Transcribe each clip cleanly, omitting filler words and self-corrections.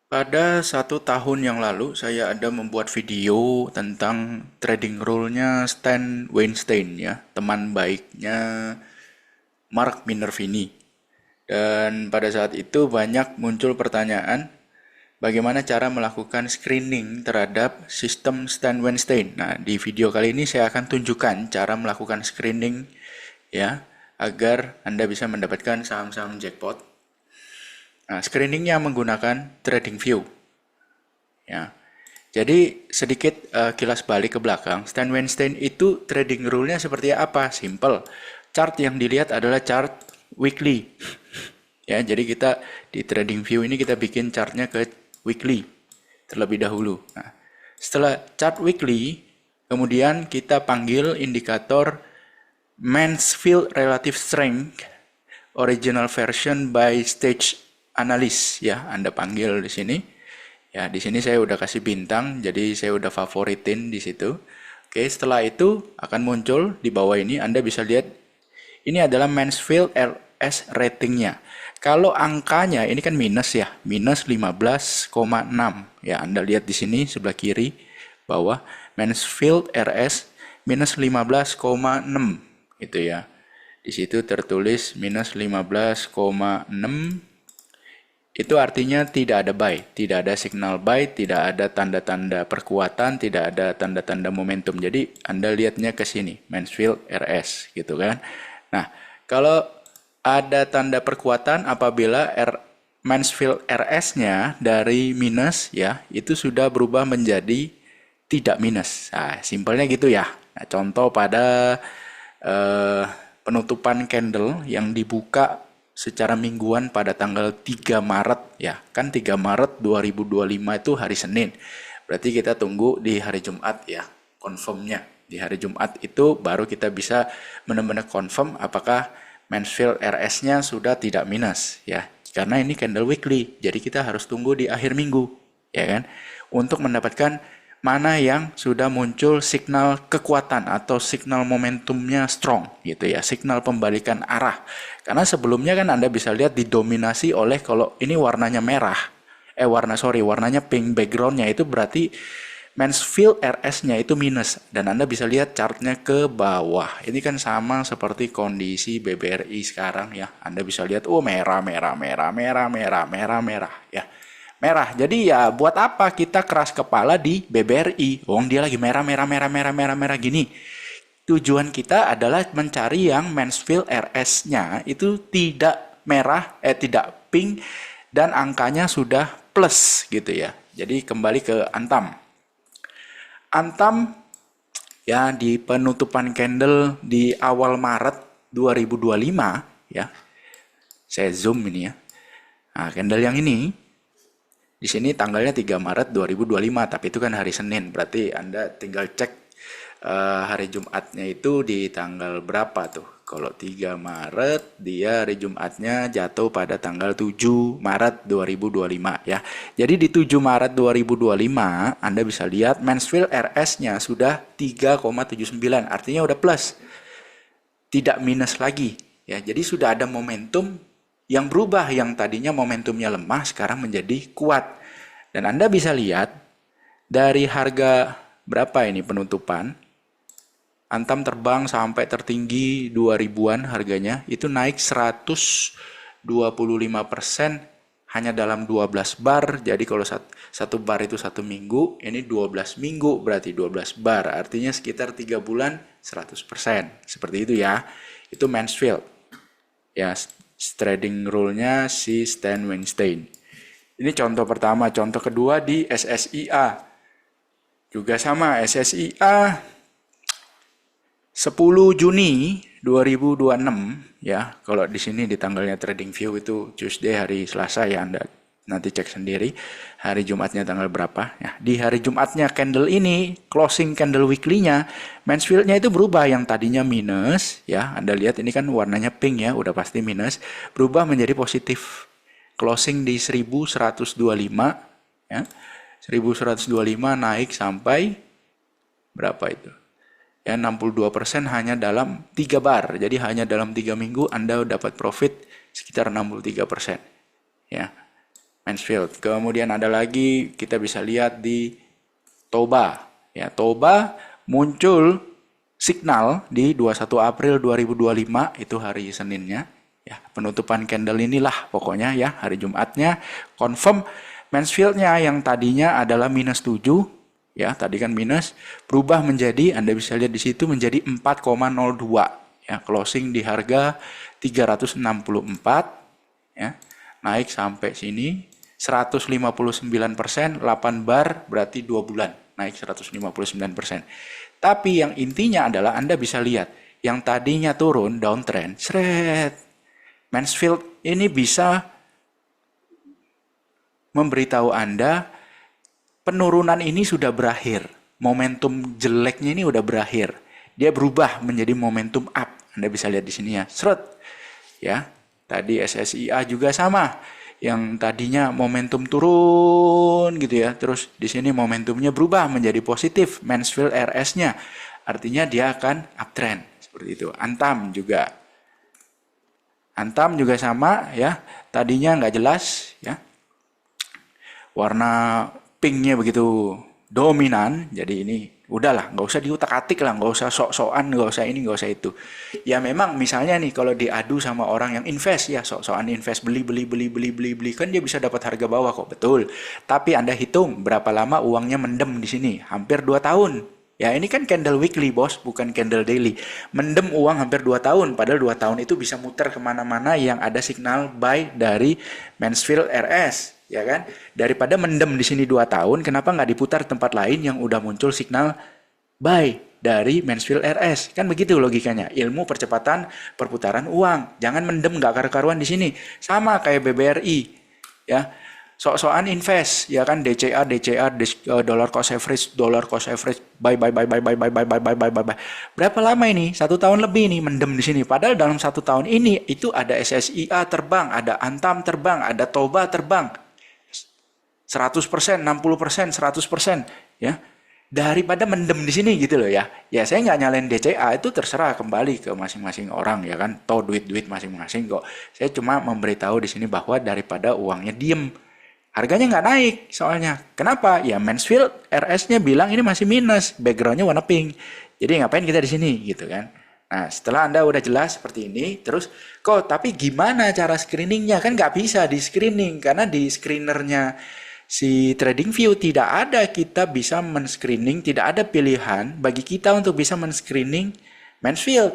Pada 1 tahun yang lalu, saya ada membuat video tentang trading rule-nya Stan Weinstein ya, teman baiknya Mark Minervini. Dan pada saat itu banyak muncul pertanyaan, bagaimana cara melakukan screening terhadap sistem Stan Weinstein. Nah, di video kali ini saya akan tunjukkan cara melakukan screening ya, agar Anda bisa mendapatkan saham-saham jackpot. Nah, screeningnya menggunakan TradingView ya. Jadi sedikit kilas balik ke belakang, Stan Weinstein itu trading rule-nya seperti apa? Simple. Chart yang dilihat adalah chart weekly. Ya, jadi kita di TradingView ini kita bikin chartnya ke weekly terlebih dahulu. Nah, setelah chart weekly, kemudian kita panggil indikator Mansfield Relative Strength Original Version by Stage Analyst ya, Anda panggil di sini. Ya, di sini saya udah kasih bintang, jadi saya udah favoritin di situ. Oke, setelah itu akan muncul di bawah ini, Anda bisa lihat ini adalah Mansfield RS ratingnya. Kalau angkanya ini kan minus ya, minus 15,6. Ya, Anda lihat di sini sebelah kiri bawah Mansfield RS minus 15,6 gitu ya. Di situ tertulis minus 15,6. Itu artinya tidak ada buy, tidak ada signal buy, tidak ada tanda-tanda perkuatan, tidak ada tanda-tanda momentum. Jadi Anda lihatnya ke sini, Mansfield RS gitu kan. Nah, kalau ada tanda perkuatan apabila Mansfield RS-nya dari minus ya, itu sudah berubah menjadi tidak minus. Nah, simpelnya gitu ya. Nah, contoh pada eh, penutupan candle yang dibuka secara mingguan pada tanggal 3 Maret ya. Kan 3 Maret 2025 itu hari Senin. Berarti kita tunggu di hari Jumat ya, confirmnya. Di hari Jumat itu baru kita bisa benar-benar confirm apakah Mansfield RS-nya sudah tidak minus ya. Karena ini candle weekly, jadi kita harus tunggu di akhir minggu ya kan untuk mendapatkan mana yang sudah muncul signal kekuatan atau signal momentumnya strong gitu ya, signal pembalikan arah. Karena sebelumnya kan Anda bisa lihat didominasi oleh kalau ini warnanya merah, warnanya pink backgroundnya itu berarti Mansfield RS-nya itu minus dan Anda bisa lihat chartnya ke bawah. Ini kan sama seperti kondisi BBRI sekarang ya. Anda bisa lihat merah merah merah merah merah merah merah ya. Merah. Jadi ya buat apa kita keras kepala di BBRI? Wong dia lagi merah merah merah merah merah merah gini. Tujuan kita adalah mencari yang Mansfield RS-nya itu tidak merah, tidak pink dan angkanya sudah plus gitu ya. Jadi kembali ke Antam. Antam ya di penutupan candle di awal Maret 2025 ya. Saya zoom ini ya. Nah, candle yang ini di sini tanggalnya 3 Maret 2025, tapi itu kan hari Senin. Berarti Anda tinggal cek hari Jumatnya itu di tanggal berapa tuh. Kalau 3 Maret, dia hari Jumatnya jatuh pada tanggal 7 Maret 2025 ya. Jadi di 7 Maret 2025, Anda bisa lihat Mansfield RS-nya sudah 3,79, artinya udah plus. Tidak minus lagi ya. Jadi sudah ada momentum yang berubah, yang tadinya momentumnya lemah sekarang menjadi kuat. Dan Anda bisa lihat dari harga berapa ini penutupan, Antam terbang sampai tertinggi 2000-an harganya, itu naik 125% hanya dalam 12 bar. Jadi kalau satu bar itu 1 minggu, ini 12 minggu berarti 12 bar. Artinya sekitar 3 bulan 100%. Seperti itu ya. Itu Mansfield. Ya, trading rule-nya si Stan Weinstein. Ini contoh pertama. Contoh kedua di SSIA. Juga sama, SSIA 10 Juni 2026 ya. Kalau di sini di tanggalnya TradingView itu Tuesday, hari Selasa ya, Anda nanti cek sendiri hari Jumatnya tanggal berapa ya. Di hari Jumatnya candle ini closing candle weekly-nya Mansfield-nya itu berubah, yang tadinya minus ya. Anda lihat ini kan warnanya pink ya, udah pasti minus, berubah menjadi positif. Closing di 1125 ya. 1125 naik sampai berapa itu? Ya 62% hanya dalam 3 bar. Jadi hanya dalam 3 minggu Anda dapat profit sekitar 63%. Ya. Mansfield. Kemudian ada lagi kita bisa lihat di Toba. Ya, Toba muncul signal di 21 April 2025 itu hari Seninnya. Ya, penutupan candle inilah pokoknya ya hari Jumatnya confirm Mansfieldnya yang tadinya adalah -7 ya tadi kan minus berubah menjadi Anda bisa lihat di situ menjadi 4,02 ya closing di harga 364 ya naik sampai sini 159%, 8 bar berarti 2 bulan naik 159%. Tapi yang intinya adalah Anda bisa lihat yang tadinya turun downtrend, seret. Mansfield ini bisa memberitahu Anda penurunan ini sudah berakhir. Momentum jeleknya ini udah berakhir. Dia berubah menjadi momentum up. Anda bisa lihat di sini ya. Seret. Ya. Tadi SSIA juga sama. Yang tadinya momentum turun gitu ya. Terus di sini momentumnya berubah menjadi positif. Mansfield RS-nya. Artinya dia akan uptrend. Seperti itu. Antam juga sama ya. Tadinya nggak jelas ya. Warna pinknya begitu dominan, jadi ini udahlah, nggak usah diutak-atik lah, nggak usah sok-sokan, nggak usah ini, nggak usah itu. Ya memang misalnya nih kalau diadu sama orang yang invest ya sok-sokan invest beli kan dia bisa dapat harga bawah kok betul. Tapi Anda hitung berapa lama uangnya mendem di sini, hampir 2 tahun. Ya ini kan candle weekly bos, bukan candle daily. Mendem uang hampir 2 tahun, padahal 2 tahun itu bisa muter kemana-mana yang ada signal buy dari Mansfield RS. Ya kan? Daripada mendem di sini 2 tahun, kenapa nggak diputar tempat lain yang udah muncul signal buy dari Mansfield RS? Kan begitu logikanya. Ilmu percepatan perputaran uang. Jangan mendem nggak karu-karuan di sini. Sama kayak BBRI. Ya. Sok-sokan invest, ya kan DCA, dollar cost average, buy. Berapa lama ini? 1 tahun lebih nih mendem di sini. Padahal dalam 1 tahun ini itu ada SSIA terbang, ada Antam terbang, ada Toba terbang. 100%, 60%, 100% ya. Daripada mendem di sini gitu loh ya. Ya saya nggak nyalain DCA, itu terserah kembali ke masing-masing orang ya kan. Toh duit-duit masing-masing kok. Saya cuma memberitahu di sini bahwa daripada uangnya diem. Harganya nggak naik soalnya. Kenapa? Ya Mansfield RS-nya bilang ini masih minus, background-nya warna pink. Jadi ngapain kita di sini gitu kan. Nah setelah Anda udah jelas seperti ini, terus kok tapi gimana cara screeningnya? Kan nggak bisa di screening karena di screenernya si TradingView tidak ada kita bisa men-screening, tidak ada pilihan bagi kita untuk bisa men-screening Mansfield.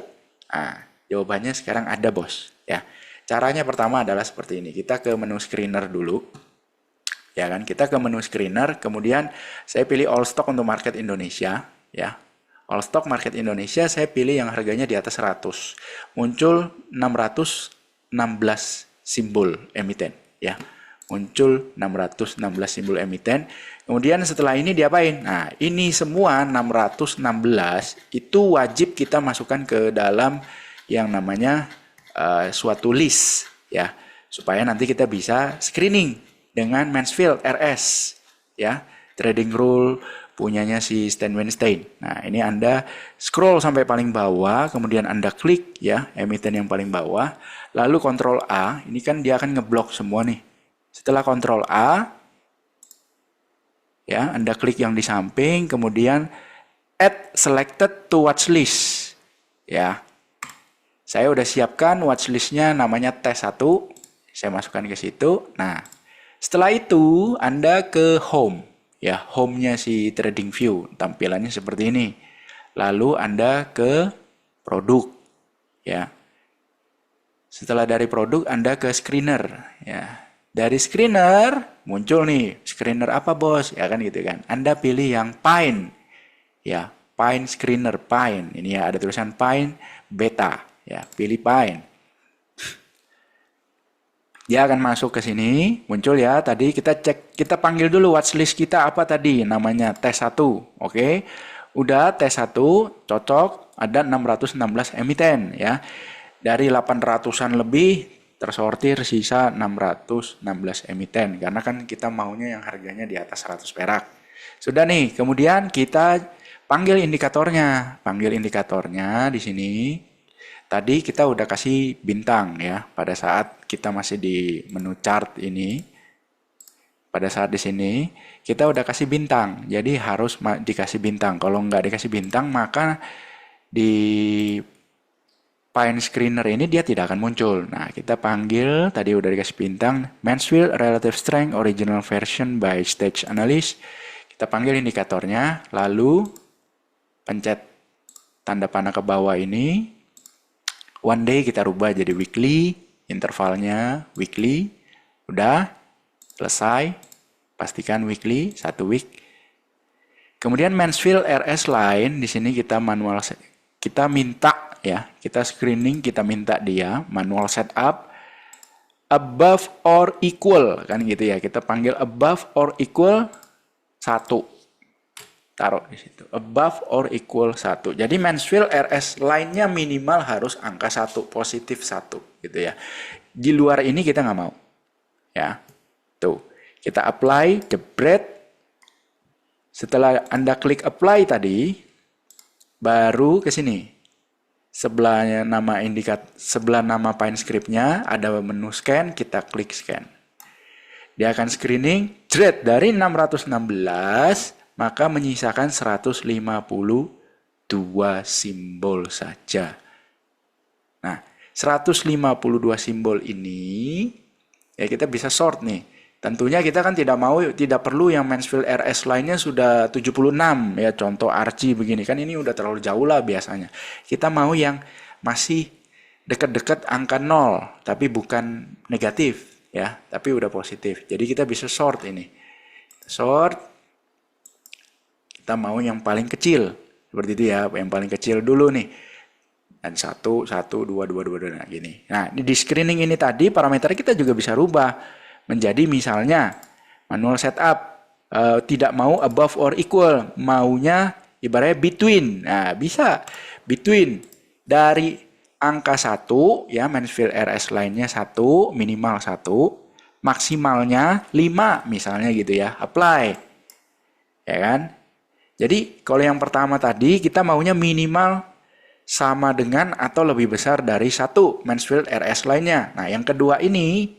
Nah, jawabannya sekarang ada bos. Ya, caranya pertama adalah seperti ini. Kita ke menu screener dulu. Ya kan, kita ke menu screener, kemudian saya pilih all stock untuk market Indonesia. Ya, all stock market Indonesia saya pilih yang harganya di atas 100. Muncul 616 simbol emiten. Ya. Muncul 616 simbol emiten. Kemudian setelah ini diapain? Nah, ini semua 616 itu wajib kita masukkan ke dalam yang namanya suatu list ya, supaya nanti kita bisa screening dengan Mansfield RS ya. Trading rule punyanya si Stan Weinstein. Nah, ini Anda scroll sampai paling bawah, kemudian Anda klik ya emiten yang paling bawah, lalu Ctrl A, ini kan dia akan ngeblok semua nih. Setelah Ctrl A, ya, Anda klik yang di samping, kemudian add selected to watchlist. Ya, saya udah siapkan watchlistnya namanya T1, saya masukkan ke situ. Nah, setelah itu Anda ke home, ya, home-nya si TradingView, tampilannya seperti ini. Lalu Anda ke produk, ya. Setelah dari produk Anda ke screener, ya. Dari screener muncul nih, screener apa bos? Ya kan gitu kan. Anda pilih yang Pine. Ya, Pine screener, Pine. Ini ya ada tulisan Pine beta. Ya, pilih Pine. Dia akan masuk ke sini, muncul ya. Tadi kita cek, kita panggil dulu watchlist kita apa tadi? Namanya T1. Oke. Udah T1 cocok, ada 616 emiten ya. Dari 800-an lebih tersortir sisa 616 emiten karena kan kita maunya yang harganya di atas 100 perak. Sudah nih, kemudian kita panggil indikatornya. Panggil indikatornya di sini. Tadi kita udah kasih bintang ya pada saat kita masih di menu chart ini. pada saat di sini kita udah kasih bintang, jadi harus dikasih bintang. Kalau nggak dikasih bintang, maka di Pine Screener ini dia tidak akan muncul. Nah, kita panggil, tadi udah dikasih bintang, Mansfield Relative Strength Original Version by Stage Analyst. Kita panggil indikatornya, lalu pencet tanda panah ke bawah ini. One day kita rubah jadi weekly, intervalnya weekly. Udah, selesai. Pastikan weekly, 1 week. Kemudian Mansfield RS line, di sini kita manual, kita minta ya, kita screening, kita minta dia manual setup above or equal, kan gitu ya. Kita panggil above or equal 1. Taruh di situ. Above or equal 1. Jadi Mansfield RS line-nya minimal harus angka 1, positif 1 gitu ya. Di luar ini kita nggak mau. Ya. Tuh. Kita apply, jebret. Setelah Anda klik apply tadi, baru ke sini. Sebelahnya nama sebelah nama Pine script-nya ada menu scan, kita klik scan. Dia akan screening, jret dari 616, maka menyisakan 152 simbol saja. Nah, 152 simbol ini ya kita bisa sort nih. Tentunya kita kan tidak perlu yang Mansfield RS lainnya sudah 76 ya, contoh Archie begini kan, ini udah terlalu jauh lah biasanya. Kita mau yang masih dekat-dekat angka 0 tapi bukan negatif ya, tapi udah positif. Jadi kita bisa sort ini. Sort, kita mau yang paling kecil seperti itu ya, yang paling kecil dulu nih. Dan 1, 1, 2, 2, 2, 2, nah gini. Nah, di screening ini tadi parameter kita juga bisa rubah menjadi misalnya manual setup, tidak mau above or equal, maunya ibaratnya between. Nah, bisa between dari angka 1 ya, Mansfield RS lainnya 1, minimal 1, maksimalnya 5 misalnya gitu ya. Apply. Ya kan? Jadi kalau yang pertama tadi kita maunya minimal sama dengan atau lebih besar dari 1 Mansfield RS lainnya. Nah, yang kedua ini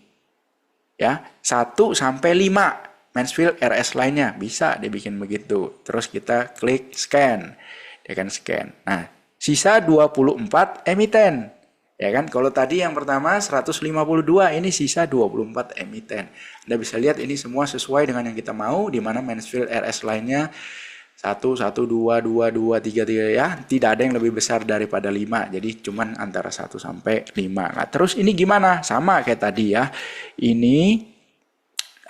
ya, 1 sampai 5 Mansfield RS lainnya bisa dibikin begitu. Terus kita klik scan. Dia akan scan. Nah, sisa 24 emiten. Ya kan? Kalau tadi yang pertama 152, ini sisa 24 emiten. Anda bisa lihat ini semua sesuai dengan yang kita mau, di mana Mansfield RS lainnya 1, 1, 2, 2, 2, 3, 3 ya. Tidak ada yang lebih besar daripada 5. Jadi cuman antara 1 sampai 5. Nah, terus ini gimana? Sama kayak tadi ya. Ini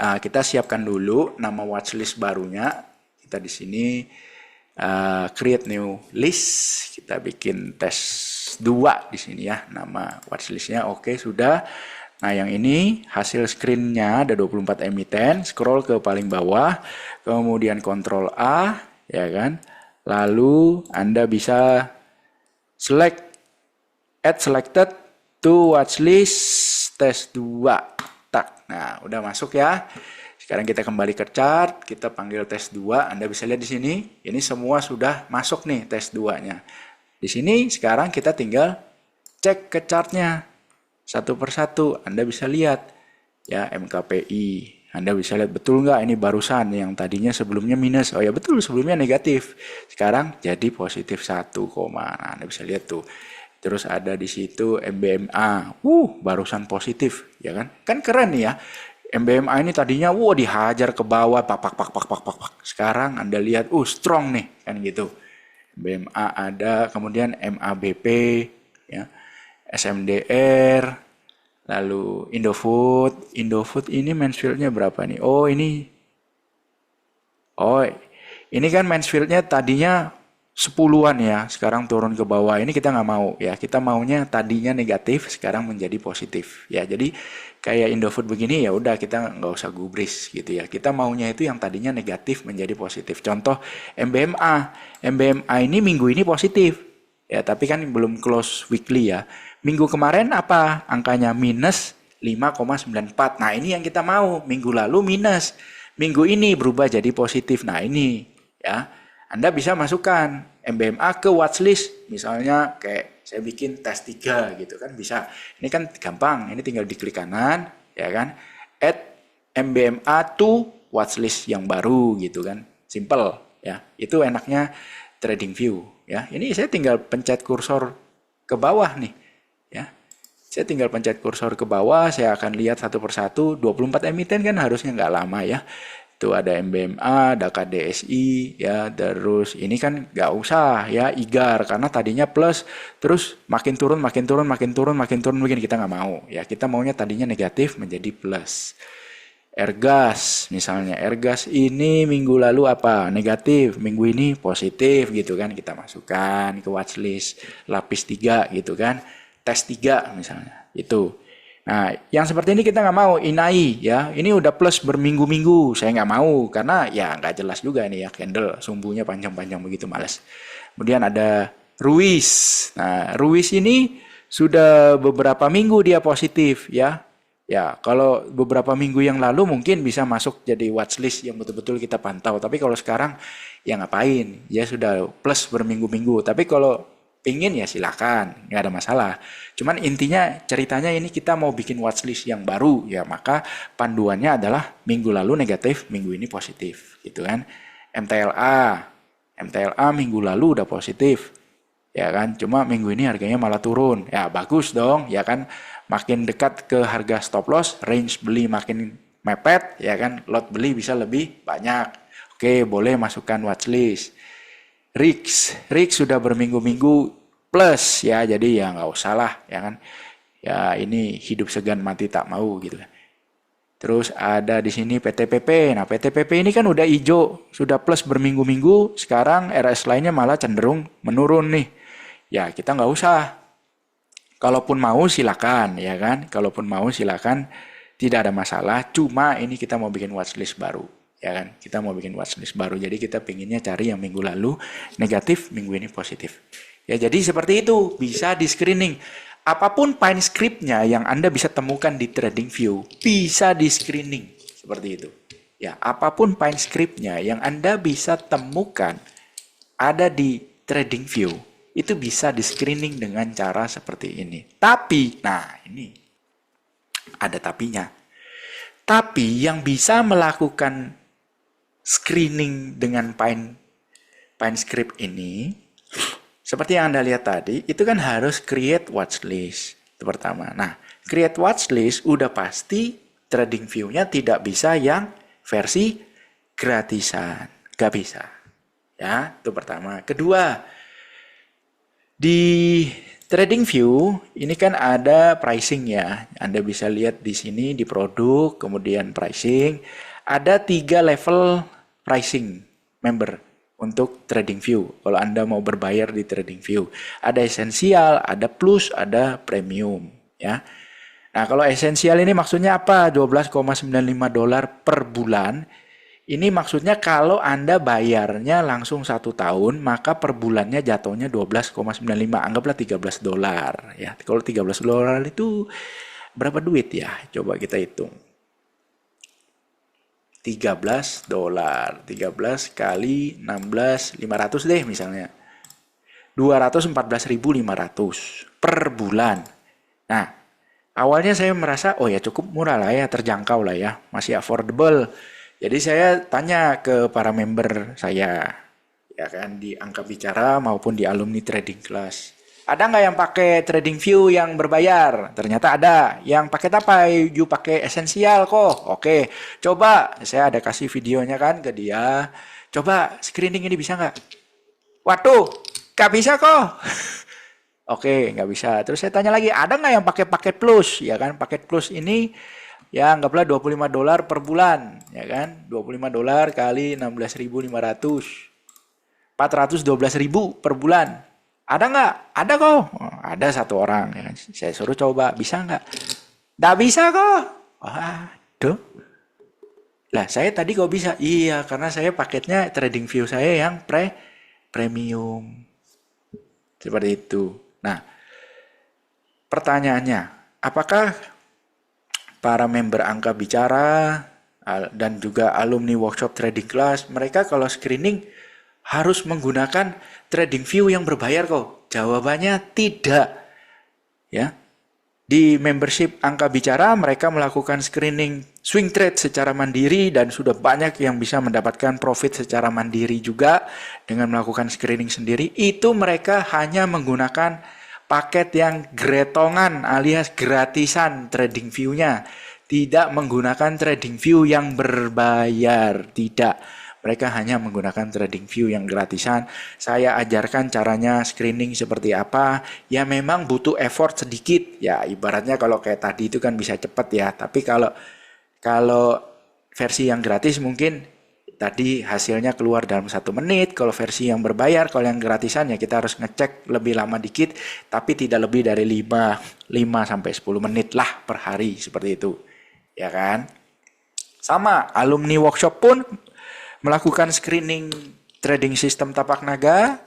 kita siapkan dulu nama watchlist barunya. Kita di sini create new list. Kita bikin tes 2 di sini ya. Nama watchlistnya oke, sudah. Nah, yang ini hasil screennya ada 24 emiten. Scroll ke paling bawah. Kemudian Ctrl A. Ya kan, lalu Anda bisa select add selected to watchlist test 2. Tak. Nah, udah masuk ya. Sekarang kita kembali ke chart, kita panggil tes 2. Anda bisa lihat di sini, ini semua sudah masuk nih tes 2-nya. Di sini sekarang kita tinggal cek ke chartnya satu persatu. Anda bisa lihat ya, MKPI. Anda bisa lihat betul nggak ini barusan yang tadinya sebelumnya minus. Oh ya betul, sebelumnya negatif. Sekarang jadi positif 1, nah, Anda bisa lihat tuh. Terus ada di situ MBMA. Barusan positif, ya kan? Kan keren nih ya. MBMA ini tadinya dihajar ke bawah, pak. Sekarang Anda lihat, strong nih, kan gitu. MBMA ada, kemudian MABP, ya. SMDR, lalu Indofood ini Mansfield-nya berapa nih? Ini kan Mansfield-nya tadinya 10-an ya, sekarang turun ke bawah. Ini kita nggak mau ya, kita maunya tadinya negatif, sekarang menjadi positif ya. Jadi kayak Indofood begini ya udah kita nggak usah gubris gitu ya. Kita maunya itu yang tadinya negatif menjadi positif. Contoh MBMA ini minggu ini positif ya, tapi kan belum close weekly ya. Minggu kemarin apa angkanya? Minus 5,94. Nah, ini yang kita mau. Minggu lalu minus. Minggu ini berubah jadi positif. Nah, ini ya. Anda bisa masukkan MBMA ke watchlist. Misalnya kayak saya bikin tes 3 gitu kan bisa. Ini kan gampang. Ini tinggal diklik kanan ya kan. Add MBMA to watchlist yang baru gitu kan. Simple ya. Itu enaknya TradingView ya. Ini saya tinggal pencet kursor ke bawah nih ya. Saya tinggal pencet kursor ke bawah, saya akan lihat satu persatu. 24 emiten kan harusnya nggak lama ya. Itu ada MBMA, ada KDSI ya, terus ini kan nggak usah ya IGAR karena tadinya plus, terus makin turun, makin turun, makin turun, makin turun, mungkin kita nggak mau ya. Kita maunya tadinya negatif menjadi plus. Ergas misalnya, Ergas ini minggu lalu apa? Negatif, minggu ini positif gitu kan, kita masukkan ke watchlist lapis 3 gitu kan, tes 3 misalnya itu. Nah yang seperti ini kita nggak mau. Inai ya, ini udah plus berminggu-minggu, saya nggak mau karena ya nggak jelas juga ini ya, candle sumbunya panjang-panjang begitu, males. Kemudian ada Ruiz. Nah Ruiz ini sudah beberapa minggu dia positif ya. Ya, kalau beberapa minggu yang lalu mungkin bisa masuk jadi watchlist yang betul-betul kita pantau. Tapi kalau sekarang ya ngapain? Ya sudah plus berminggu-minggu. Tapi kalau pingin ya silakan, nggak ada masalah. Cuman intinya ceritanya ini kita mau bikin watchlist yang baru ya, maka panduannya adalah minggu lalu negatif, minggu ini positif, gitu kan? MTLA, MTLA minggu lalu udah positif, ya kan? Cuma minggu ini harganya malah turun, ya bagus dong, ya kan? Makin dekat ke harga stop loss, range beli makin mepet, ya kan? Lot beli bisa lebih banyak. Oke, boleh masukkan watchlist. RIX sudah berminggu-minggu plus ya, jadi ya nggak usah lah ya kan. Ya ini hidup segan mati tak mau gitu kan. Terus ada di sini PTPP. Nah PTPP ini kan udah hijau, sudah plus berminggu-minggu. Sekarang RS lainnya malah cenderung menurun nih. Ya kita nggak usah. Kalaupun mau silakan ya kan. Kalaupun mau silakan, tidak ada masalah. Cuma ini kita mau bikin watchlist baru. Ya kan, kita mau bikin watchlist baru, jadi kita pinginnya cari yang minggu lalu negatif, minggu ini positif. Ya jadi seperti itu, bisa di screening. Apapun pine scriptnya yang Anda bisa temukan di TradingView, bisa di screening seperti itu. Ya, apapun pine scriptnya yang Anda bisa temukan ada di TradingView, itu bisa di screening dengan cara seperti ini. Tapi, nah ini ada tapinya. Tapi yang bisa melakukan screening dengan Pine script ini, seperti yang Anda lihat tadi, itu kan harus create watchlist. Itu pertama. Nah, create watchlist udah pasti TradingView-nya tidak bisa yang versi gratisan. Gak bisa. Ya, itu pertama. Kedua, di TradingView ini kan ada pricing ya. Anda bisa lihat di sini di produk, kemudian pricing. Ada 3 level pricing member untuk TradingView. Kalau Anda mau berbayar di TradingView, ada esensial, ada plus, ada premium ya. Nah, kalau esensial ini maksudnya apa? $12,95 per bulan. Ini maksudnya kalau Anda bayarnya langsung 1 tahun, maka per bulannya jatuhnya 12,95. Anggaplah $13 ya. Kalau $13 itu berapa duit ya? Coba kita hitung. $13, 13 kali 16, 500 deh misalnya. 214.500 per bulan. Nah, awalnya saya merasa, oh ya cukup murah lah ya, terjangkau lah ya, masih affordable. Jadi saya tanya ke para member saya, ya kan, di Angka Bicara maupun di alumni trading class. Ada nggak yang pakai TradingView yang berbayar? Ternyata ada. Yang pakai apa? You pakai esensial kok. Oke, coba saya ada kasih videonya kan ke dia. Coba screening ini bisa nggak? Waduh, nggak bisa kok. Oke, nggak bisa. Terus saya tanya lagi, ada nggak yang pakai paket plus? Ya kan, paket plus ini ya anggaplah $25 per bulan, ya kan? $25 kali 16.500. 412.000 per bulan. Ada nggak? Ada kok. Oh, ada 1 orang. Ya kan? Saya suruh coba, bisa nggak? Nggak bisa kok. Waduh. Lah saya tadi kok bisa? Iya, karena saya paketnya TradingView saya yang premium. Seperti itu. Nah, pertanyaannya, apakah para member Angka Bicara dan juga alumni workshop trading class, mereka kalau screening harus menggunakan TradingView yang berbayar kok? Jawabannya tidak. Ya. Di membership angka bicara, mereka melakukan screening swing trade secara mandiri dan sudah banyak yang bisa mendapatkan profit secara mandiri juga dengan melakukan screening sendiri. Itu mereka hanya menggunakan paket yang gretongan alias gratisan trading view-nya. Tidak menggunakan trading view yang berbayar, tidak. Mereka hanya menggunakan trading view yang gratisan. Saya ajarkan caranya screening seperti apa. Ya memang butuh effort sedikit. Ya ibaratnya kalau kayak tadi itu kan bisa cepat ya. Tapi kalau versi yang gratis mungkin tadi hasilnya keluar dalam 1 menit. Kalau versi yang berbayar, kalau yang gratisan ya kita harus ngecek lebih lama dikit. Tapi tidak lebih dari 5 sampai 10 menit lah per hari seperti itu. Ya kan? Sama alumni workshop pun melakukan screening trading sistem tapak naga,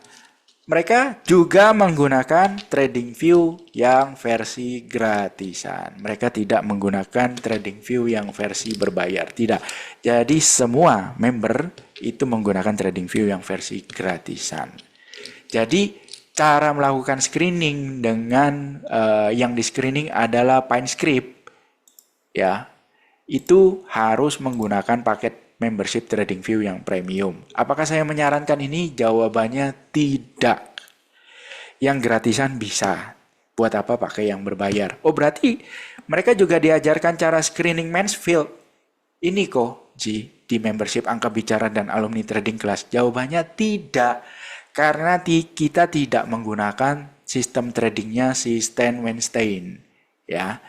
mereka juga menggunakan trading view yang versi gratisan. Mereka tidak menggunakan trading view yang versi berbayar. Tidak. Jadi semua member itu menggunakan trading view yang versi gratisan. Jadi cara melakukan screening dengan yang di screening adalah PineScript. Ya, itu harus menggunakan paket membership trading view yang premium. Apakah saya menyarankan ini? Jawabannya tidak. Yang gratisan bisa. Buat apa pakai yang berbayar? Oh berarti mereka juga diajarkan cara screening Mansfield. Ini kok, Ji, di membership angka bicara dan alumni trading class. Jawabannya tidak. Karena kita tidak menggunakan sistem tradingnya si Stan Weinstein. Ya,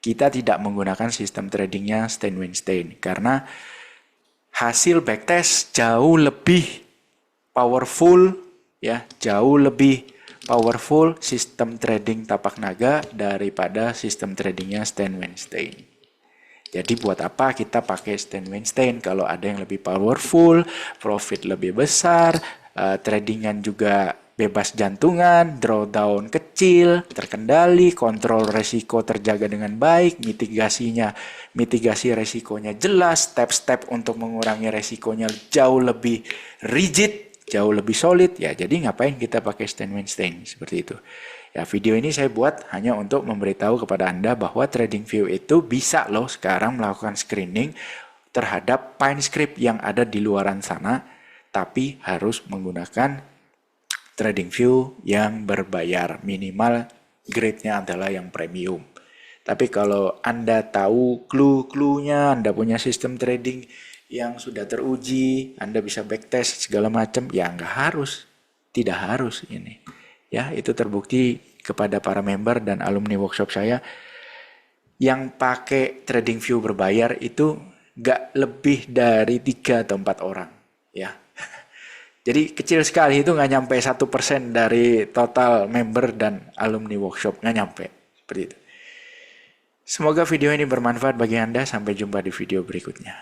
kita tidak menggunakan sistem tradingnya Stan Weinstein. Karena hasil backtest jauh lebih powerful, ya, jauh lebih powerful sistem trading tapak naga daripada sistem tradingnya Stan Weinstein. Jadi buat apa kita pakai Stan Weinstein kalau ada yang lebih powerful, profit lebih besar, tradingan juga bebas jantungan, drawdown kecil, terkendali, kontrol resiko terjaga dengan baik, mitigasi resikonya jelas, step-step untuk mengurangi resikonya jauh lebih rigid, jauh lebih solid. Ya, jadi ngapain kita pakai Stan Weinstein seperti itu. Ya, video ini saya buat hanya untuk memberitahu kepada Anda bahwa TradingView itu bisa loh sekarang melakukan screening terhadap PineScript yang ada di luaran sana, tapi harus menggunakan TradingView yang berbayar, minimal grade-nya adalah yang premium. Tapi kalau Anda tahu clue-cluenya, Anda punya sistem trading yang sudah teruji, Anda bisa backtest segala macam, ya nggak harus, tidak harus ini. Ya, itu terbukti kepada para member dan alumni workshop saya yang pakai TradingView berbayar itu nggak lebih dari 3 atau 4 orang, ya. Jadi kecil sekali, itu nggak nyampe 1% dari total member dan alumni workshop, nggak nyampe. Seperti itu. Semoga video ini bermanfaat bagi Anda. Sampai jumpa di video berikutnya.